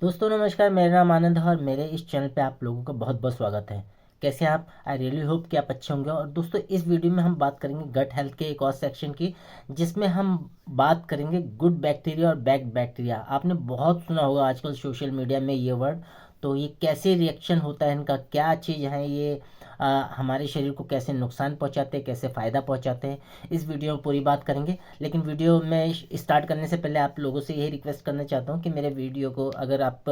दोस्तों नमस्कार, मेरा नाम आनंद है और मेरे इस चैनल पे आप लोगों का बहुत बहुत स्वागत है। कैसे हैं आप? आई रियली होप कि आप अच्छे होंगे। और दोस्तों इस वीडियो में हम बात करेंगे गट हेल्थ के एक और सेक्शन की, जिसमें हम बात करेंगे गुड बैक्टीरिया और बैड बैक्टीरिया। आपने बहुत सुना होगा आजकल सोशल मीडिया में ये वर्ड। तो ये कैसे रिएक्शन होता है इनका, क्या चीज़ है ये, हमारे शरीर को कैसे नुकसान पहुंचाते हैं, कैसे फ़ायदा पहुंचाते हैं, इस वीडियो में पूरी बात करेंगे। लेकिन वीडियो में स्टार्ट करने से पहले आप लोगों से यही रिक्वेस्ट करना चाहता हूँ कि मेरे वीडियो को, अगर आप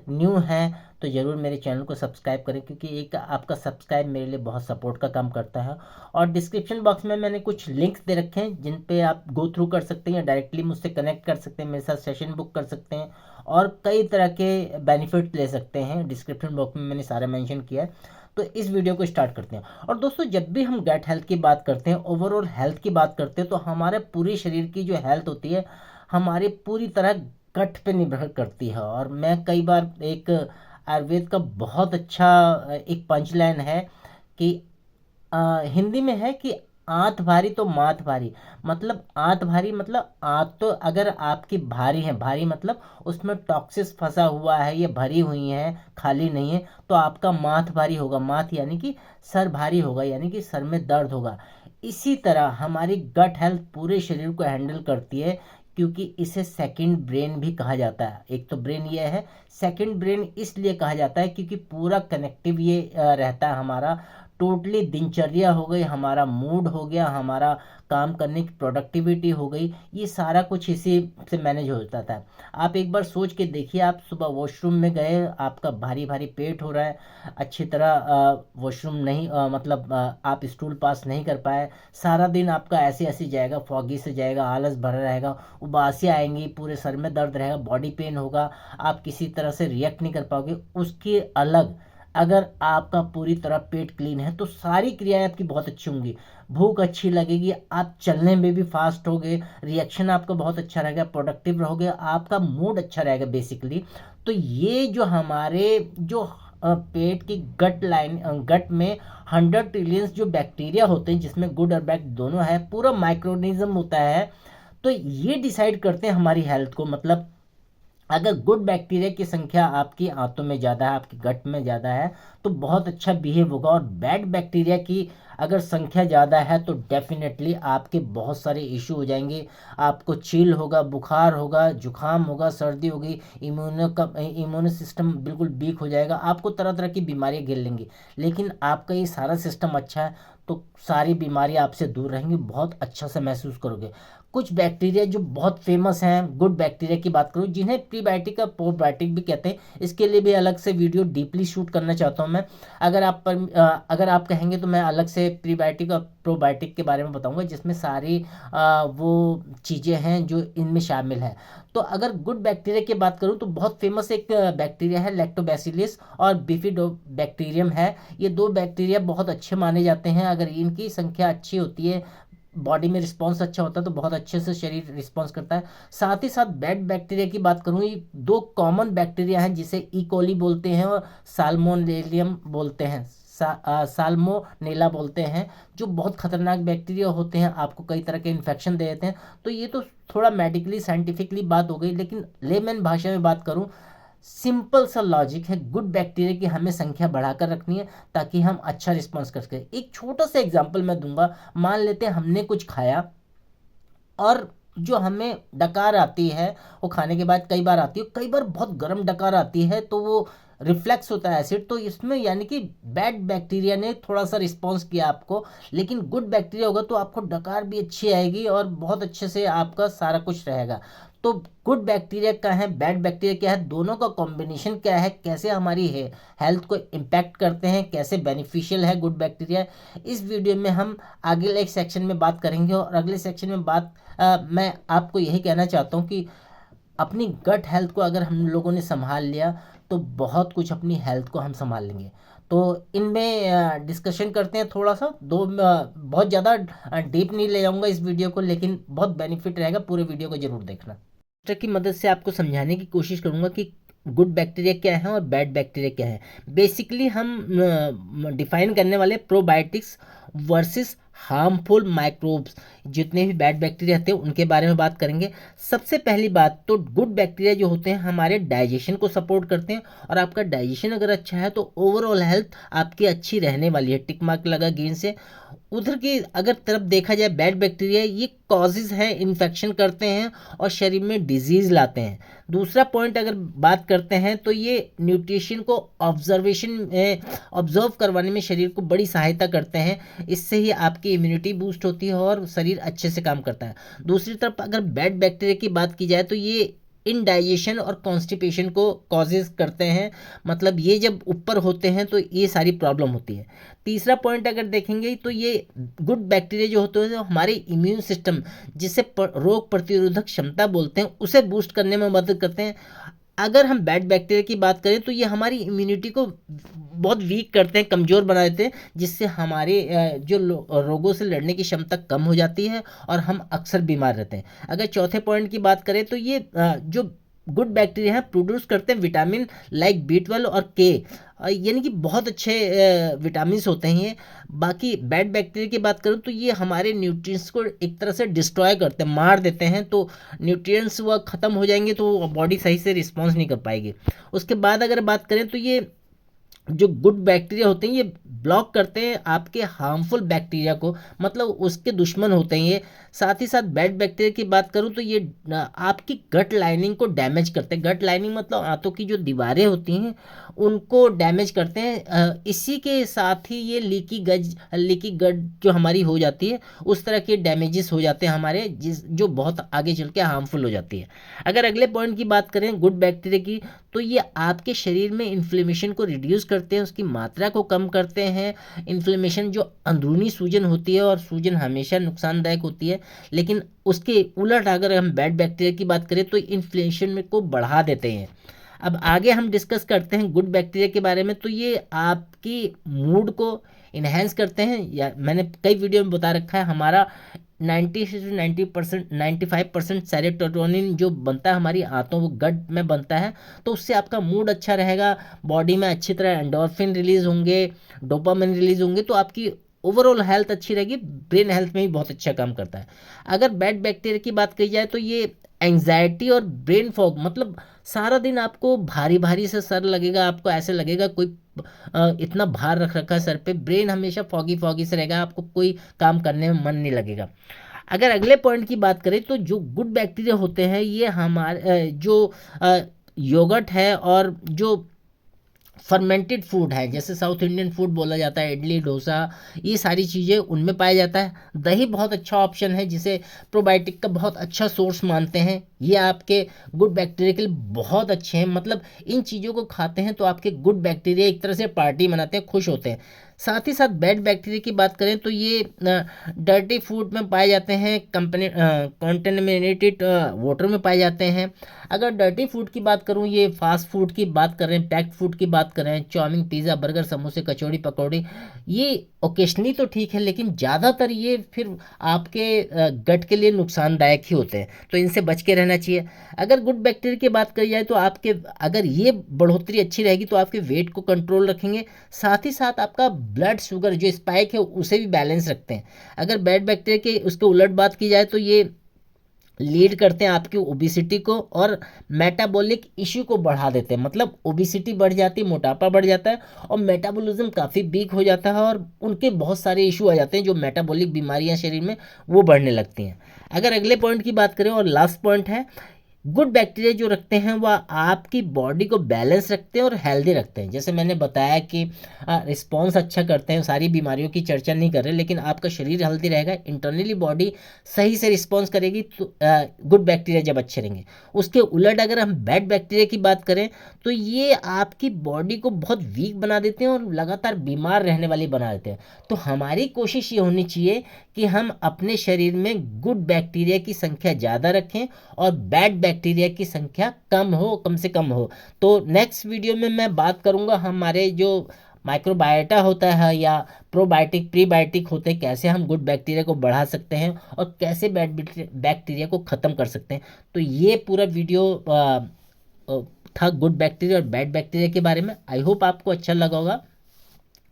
न्यू हैं तो ज़रूर मेरे चैनल को सब्सक्राइब करें, क्योंकि एक आपका सब्सक्राइब मेरे लिए बहुत सपोर्ट का काम करता है। और डिस्क्रिप्शन बॉक्स में मैंने कुछ लिंक्स दे रखे हैं जिन पे आप गो थ्रू कर सकते हैं या डायरेक्टली मुझसे कनेक्ट कर सकते हैं, मेरे साथ सेशन बुक कर सकते हैं और कई तरह के बेनिफिट ले सकते हैं। डिस्क्रिप्शन बॉक्स में मैंने सारा मेंशन किया है। तो इस वीडियो को स्टार्ट करते हैं। और दोस्तों जब भी हम गट हेल्थ की बात करते हैं, ओवरऑल हेल्थ की बात करते हैं, तो हमारे पूरे शरीर की जो हेल्थ होती है हमारी पूरी तरह गट पे निर्भर करती है। और मैं कई बार एक आयुर्वेद का बहुत अच्छा एक पंचलाइन है कि हिंदी में है कि आंत भारी तो मात भारी। मतलब आंत भारी मतलब आंत तो अगर आपकी भारी है, भारी मतलब उसमें टॉक्सिस फंसा हुआ है, ये भरी हुई है, खाली नहीं है, तो आपका माथ भारी होगा। माथ यानी कि सर भारी होगा, यानी कि सर में दर्द होगा। इसी तरह हमारी गट हेल्थ पूरे शरीर को हैंडल करती है, क्योंकि इसे सेकंड ब्रेन भी कहा जाता है। एक तो ब्रेन ये है, सेकंड ब्रेन इसलिए कहा जाता है क्योंकि पूरा कनेक्टिव ये रहता है हमारा। टोटली दिनचर्या हो गई, हमारा मूड हो गया, हमारा काम करने की प्रोडक्टिविटी हो गई, ये सारा कुछ इसी से मैनेज हो जाता था। आप एक बार सोच के देखिए, आप सुबह वॉशरूम में गए, आपका भारी भारी पेट हो रहा है, अच्छी तरह वॉशरूम नहीं मतलब आप स्टूल पास नहीं कर पाए, सारा दिन आपका ऐसे ऐसे जाएगा, फॉगी से जाएगा, आलस भरा रहेगा, उबासियाँ आएंगी, पूरे सर में दर्द रहेगा, बॉडी पेन होगा, आप किसी तरह से रिएक्ट नहीं कर पाओगे। उसके अलग अगर आपका पूरी तरह पेट क्लीन है तो सारी क्रियाएं आपकी बहुत अच्छी होंगी, भूख अच्छी लगेगी, आप चलने में भी फास्ट होगे, रिएक्शन आपका बहुत अच्छा रहेगा, प्रोडक्टिव रहोगे, आपका मूड अच्छा रहेगा बेसिकली। तो ये जो हमारे जो पेट की गट लाइन, गट में 100 ट्रिलियंस जो बैक्टीरिया होते हैं, जिसमें गुड और बैड दोनों है, पूरा माइक्रोनिज्म होता है। तो ये डिसाइड करते हैं हमारी हेल्थ को। मतलब अगर गुड बैक्टीरिया की संख्या आपकी आंतों में ज़्यादा है, आपकी गट में ज़्यादा है, तो बहुत अच्छा बिहेव होगा। और बैड बैक्टीरिया की अगर संख्या ज़्यादा है तो डेफिनेटली आपके बहुत सारे इशू हो जाएंगे। आपको चील होगा, बुखार होगा, जुखाम होगा, सर्दी होगी, इम्यून सिस्टम बिल्कुल वीक हो जाएगा, आपको तरह तरह की बीमारियाँ घेर लेंगी। लेकिन आपका ये सारा सिस्टम अच्छा है तो सारी बीमारियाँ आपसे दूर रहेंगी, बहुत अच्छा से महसूस करोगे। कुछ बैक्टीरिया जो बहुत फेमस हैं, गुड बैक्टीरिया की बात करूँ, जिन्हें प्रीबायोटिक और प्रोबायोटिक भी कहते हैं, इसके लिए भी अलग से वीडियो डीपली शूट करना चाहता हूँ मैं। अगर आप कहेंगे तो मैं अलग से प्रीबायोटिक और प्रोबायोटिक के बारे में बताऊंगा, जिसमें सारी वो चीज़ें हैं जो इनमें शामिल हैं। तो अगर गुड बैक्टीरिया की बात करूँ तो बहुत फेमस एक बैक्टीरिया है लैक्टोबैसिलस और बिफिडो बैक्टीरियम है। ये दो बैक्टीरिया बहुत अच्छे माने जाते हैं। अगर इनकी संख्या अच्छी होती है, बॉडी में रिस्पॉन्स अच्छा होता है, तो बहुत अच्छे से शरीर रिस्पॉन्स करता है। साथ ही साथ बैड बैक्टीरिया की बात करूँ, ये दो कॉमन बैक्टीरिया हैं जिसे इकोली बोलते हैं और साल्मोनेलियम बोलते हैं, साल्मोनेला बोलते हैं, जो बहुत खतरनाक बैक्टीरिया होते हैं, आपको कई तरह के इन्फेक्शन दे देते हैं। तो ये तो थोड़ा मेडिकली साइंटिफिकली बात हो गई, लेकिन लेमन भाषा में बात करूँ, सिंपल सा लॉजिक है, गुड बैक्टीरिया की हमें संख्या बढ़ाकर रखनी है ताकि हम अच्छा रिस्पॉन्स कर सकें। एक छोटा सा एग्जांपल मैं दूंगा। मान लेते हैं हमने कुछ खाया और जो हमें डकार आती है, वो खाने के बाद कई बार आती है, कई बार बहुत गर्म डकार आती है, तो वो रिफ्लेक्स होता है एसिड, तो इसमें यानी कि बैड बैक्टीरिया ने थोड़ा सा रिस्पॉन्स किया आपको। लेकिन गुड बैक्टीरिया होगा तो आपको डकार भी अच्छी आएगी और बहुत अच्छे से आपका सारा कुछ रहेगा। तो गुड बैक्टीरिया क्या है, बैड बैक्टीरिया क्या है, दोनों का कॉम्बिनेशन क्या है, कैसे हमारी हेल्थ को इम्पैक्ट करते हैं, कैसे बेनिफिशियल है गुड बैक्टीरिया, इस वीडियो में हम आगे एक सेक्शन में बात करेंगे। और अगले सेक्शन में मैं आपको यही कहना चाहता हूँ कि अपनी गट हेल्थ को अगर हम लोगों ने संभाल लिया तो बहुत कुछ अपनी हेल्थ को हम संभाल लेंगे। तो इनमें डिस्कशन करते हैं थोड़ा सा, बहुत ज़्यादा डीप नहीं ले जाऊंगा इस वीडियो को, लेकिन बहुत बेनिफिट रहेगा, पूरे वीडियो को जरूर देखना। डॉक्टर की मदद से आपको समझाने की कोशिश करूंगा कि गुड बैक्टीरिया क्या है और बैड बैक्टीरिया क्या है। बेसिकली हम डिफाइन करने वाले प्रोबायोटिक्स वर्सेस हार्मफुल माइक्रोब्स, जितने भी बैड बैक्टीरिया होते हैं उनके बारे में बात करेंगे। सबसे पहली बात तो गुड बैक्टीरिया जो होते हैं हमारे डाइजेशन को सपोर्ट करते हैं, और आपका डाइजेशन अगर अच्छा है तो ओवरऑल हेल्थ आपकी अच्छी रहने वाली है, टिक मार्क लगा ग्रीन से। उधर की अगर तरफ देखा जाए बैड बैक्टीरिया ये कॉजेज है, इन्फेक्शन करते हैं और शरीर में डिजीज लाते हैं। दूसरा पॉइंट अगर बात करते हैं तो ये न्यूट्रिशन को ऑब्जर्व करवाने में शरीर को बड़ी सहायता करते हैं, इससे ही आपकी इम्यूनिटी बूस्ट होती है और शरीर अच्छे से काम करता है। दूसरी तरफ अगर बैड बैक्टीरिया की बात की जाए तो ये इनडाइजेशन और कॉन्स्टिपेशन को कॉजेज करते हैं, मतलब ये जब ऊपर होते हैं तो ये सारी प्रॉब्लम होती है। तीसरा पॉइंट अगर देखेंगे तो ये गुड बैक्टीरिया जो होते हैं जो हमारे इम्यून सिस्टम, जिसे रोग प्रतिरोधक क्षमता बोलते हैं, उसे बूस्ट करने में मदद करते हैं। अगर हम बैड बैक्टीरिया की बात करें तो ये हमारी इम्यूनिटी को बहुत वीक करते हैं, कमज़ोर बना देते हैं, जिससे हमारे जो रोगों से लड़ने की क्षमता कम हो जाती है और हम अक्सर बीमार रहते हैं। अगर चौथे पॉइंट की बात करें तो ये जो गुड बैक्टीरिया है प्रोड्यूस करते हैं विटामिन लाइक B12 और के, यानी कि बहुत अच्छे विटामिन होते हैं ये। बाकी बैड बैक्टीरिया की बात करूँ तो ये हमारे न्यूट्रिएंट्स को एक तरह से डिस्ट्रॉय करते हैं, मार देते हैं, तो न्यूट्रिएंट्स वह ख़त्म हो जाएंगे तो बॉडी सही से रिस्पॉन्स नहीं कर पाएगी। उसके बाद अगर बात करें तो ये जो गुड बैक्टीरिया होते हैं ये ब्लॉक करते हैं आपके हार्मफुल बैक्टीरिया को, मतलब उसके दुश्मन होते हैं ये। साथ ही साथ बैड बैक्टीरिया की बात करूँ तो ये आपकी गट लाइनिंग को डैमेज करते हैं। गट लाइनिंग मतलब आंतों की जो दीवारें होती हैं उनको डैमेज करते हैं। इसी के साथ ही ये लीकी गट जो हमारी हो जाती है, उस तरह के डैमेजेस हो जाते हैं हमारे, जो बहुत आगे चल के हार्मफुल हो जाती है। अगर अगले पॉइंट की बात करें गुड बैक्टीरिया की, तो ये आपके शरीर में इन्फ्लेमेशन को रिड्यूस करते हैं, उसकी मात्रा को कम करते हैं। इन्फ्लेमेशन जो अंदरूनी सूजन होती है, और सूजन हमेशा नुकसानदायक होती है, लेकिन उसके उलट अगर हम बैड बैक्टीरिया की बात करें तो इन्फ्लेमेशन को बढ़ा देते हैं। अब आगे हम डिस्कस करते हैं गुड बैक्टीरिया के बारे में। तो ये आपकी मूड को इन्हेंस करते हैं, या मैंने कई वीडियो में बता रखा है, हमारा 90 से 90% 95% सेरोटोनिन जो बनता है हमारी आंतों वो गट में बनता है, तो उससे आपका मूड अच्छा रहेगा, बॉडी में अच्छी तरह एंडोर्फिन रिलीज होंगे, डोपामिन रिलीज होंगे, तो आपकी ओवरऑल हेल्थ अच्छी रहेगी, ब्रेन हेल्थ में भी बहुत अच्छा काम करता है। अगर बैड बैक्टीरिया की बात की जाए तो ये एंजाइटी और ब्रेन फॉग, मतलब सारा दिन आपको भारी भारी से सर लगेगा, आपको ऐसे लगेगा कोई इतना भार रख रखा है सर पे, ब्रेन हमेशा फॉगी फॉगी से रहेगा, आपको कोई काम करने में मन नहीं लगेगा। अगर अगले पॉइंट की बात करें तो जो गुड बैक्टीरिया होते हैं ये हमारे जो योगर्ट है और जो फर्मेंटेड फूड है, जैसे साउथ इंडियन फूड बोला जाता है, इडली डोसा, ये सारी चीज़ें उनमें पाया जाता है। दही बहुत अच्छा ऑप्शन है, जिसे प्रोबायोटिक का बहुत अच्छा सोर्स मानते हैं। ये आपके गुड बैक्टीरिया के लिए बहुत अच्छे हैं, मतलब इन चीज़ों को खाते हैं तो आपके गुड बैक्टीरिया एक तरह से पार्टी मनाते हैं, खुश होते हैं। साथ ही साथ बैड बैक्टीरिया की बात करें तो ये डर्टी फूड में पाए जाते हैं, कॉन्टेमिनेटेड वाटर में पाए जाते हैं। अगर डर्टी फूड की बात करूँ, ये फास्ट फूड की बात करें, पैक्ड फूड की बात करें, चाउमीन, पिज़्ज़ा, बर्गर, समोसे, कचौड़ी, पकौड़ी, ये ओकेशनली तो ठीक है, लेकिन ज़्यादातर ये फिर आपके गट के लिए नुकसानदायक ही होते हैं, तो इनसे बच के रहना चाहिए। अगर गुड बैक्टीरिया की बात करी जाए तो आपके अगर ये बढ़ोतरी अच्छी रहेगी तो आपके वेट को कंट्रोल रखेंगे, साथ ही साथ आपका ब्लड शुगर जो स्पाइक है उसे भी बैलेंस रखते हैं। अगर बैड बैक्टीरिया के उसके उलट बात की जाए तो ये लीड करते हैं आपकी ओबिसिटी को और मेटाबॉलिक इश्यू को बढ़ा देते हैं, मतलब ओबिसिटी बढ़ जाती है, मोटापा बढ़ जाता है और मेटाबॉलिज्म काफ़ी वीक हो जाता है, और उनके बहुत सारे इशू आ जाते हैं, जो मेटाबॉलिक बीमारियां शरीर में वो बढ़ने लगती हैं। अगर अगले पॉइंट की बात करें और लास्ट पॉइंट है, गुड बैक्टीरिया जो रखते हैं वह आपकी बॉडी को बैलेंस रखते हैं और हेल्दी रखते हैं। जैसे मैंने बताया कि रिस्पॉन्स अच्छा करते हैं, सारी बीमारियों की चर्चा नहीं कर रहे, लेकिन आपका शरीर हेल्दी रहेगा, इंटरनली बॉडी सही से रिस्पॉन्स करेगी, तो गुड बैक्टीरिया जब अच्छे रहेंगे। उसके उलट अगर हम बैड बैक्टीरिया की बात करें तो ये आपकी बॉडी को बहुत वीक बना देते हैं और लगातार बीमार रहने वाली बना देते हैं। तो हमारी कोशिश ये होनी चाहिए कि हम अपने शरीर में गुड बैक्टीरिया की संख्या ज़्यादा रखें और बैड बैक्टीरिया की संख्या कम हो, कम से कम हो। तो नेक्स्ट वीडियो में मैं बात करूंगा हमारे जो माइक्रोबायोटा होता है या प्रोबायोटिक प्रीबायोटिक होते हैं, कैसे हम गुड बैक्टीरिया को बढ़ा सकते हैं और कैसे बैड बैक्टीरिया को ख़त्म कर सकते हैं। तो ये पूरा वीडियो था गुड बैक्टीरिया और बैड बैक्टीरिया के बारे में। आई होप आपको अच्छा लगा होगा।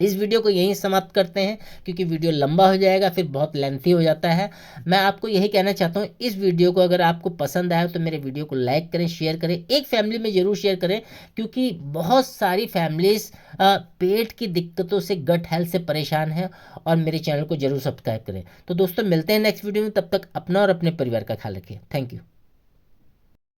इस वीडियो को यहीं समाप्त करते हैं क्योंकि वीडियो लंबा हो जाएगा, फिर बहुत लेंथी हो जाता है। मैं आपको यही कहना चाहता हूँ, इस वीडियो को अगर आपको पसंद आया तो मेरे वीडियो को लाइक करें, शेयर करें, एक फैमिली में ज़रूर शेयर करें क्योंकि बहुत सारी फैमिलीज पेट की दिक्कतों से, गट हेल्थ से परेशान हैं। और मेरे चैनल को जरूर सब्सक्राइब करें। तो दोस्तों मिलते हैं नेक्स्ट वीडियो में, तब तक अपना और अपने परिवार का ख्याल रखिए। Thank you.